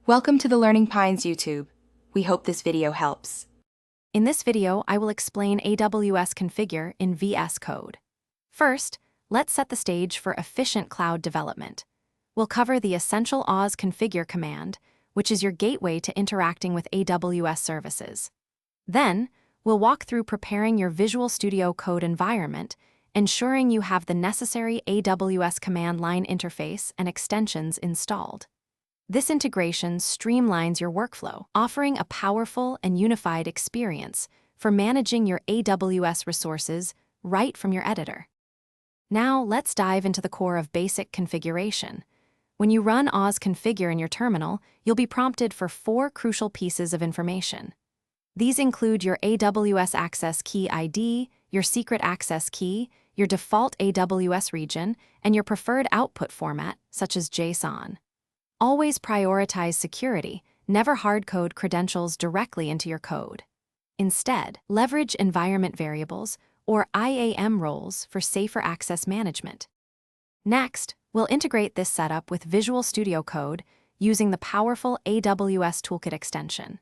Welcome to the Learning Pines YouTube. We hope this video helps. In this video, I will explain AWS Configure in VS Code. First, let's set the stage for efficient cloud development. We'll cover the essential AWS Configure command, which is your gateway to interacting with AWS services. Then, we'll walk through preparing your Visual Studio Code environment, ensuring you have the necessary AWS command line interface and extensions installed. This integration streamlines your workflow, offering a powerful and unified experience for managing your AWS resources right from your editor. Now, let's dive into the core of basic configuration. When you run AWS Configure in your terminal, you'll be prompted for 4 crucial pieces of information. These include your AWS Access Key ID, your secret access key, your default AWS region, and your preferred output format, such as JSON. Always prioritize security, never hardcode credentials directly into your code. Instead, leverage environment variables, or IAM roles, for safer access management. Next, we'll integrate this setup with Visual Studio Code using the powerful AWS Toolkit extension.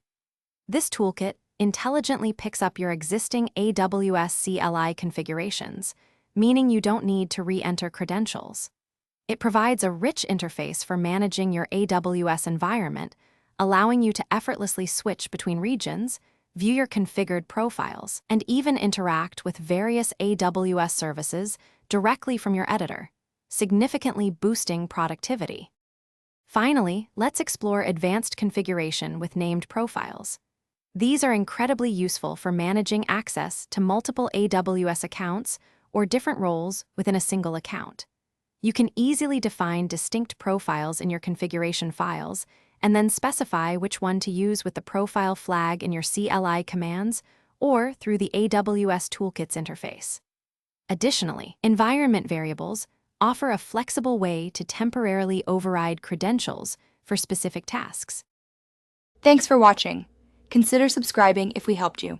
This toolkit intelligently picks up your existing AWS CLI configurations, meaning you don't need to re-enter credentials. It provides a rich interface for managing your AWS environment, allowing you to effortlessly switch between regions, view your configured profiles, and even interact with various AWS services directly from your editor, significantly boosting productivity. Finally, let's explore advanced configuration with named profiles. These are incredibly useful for managing access to multiple AWS accounts or different roles within a single account. You can easily define distinct profiles in your configuration files and then specify which one to use with the profile flag in your CLI commands or through the AWS Toolkits interface. Additionally, environment variables offer a flexible way to temporarily override credentials for specific tasks. Thanks for watching. Consider subscribing if we helped you.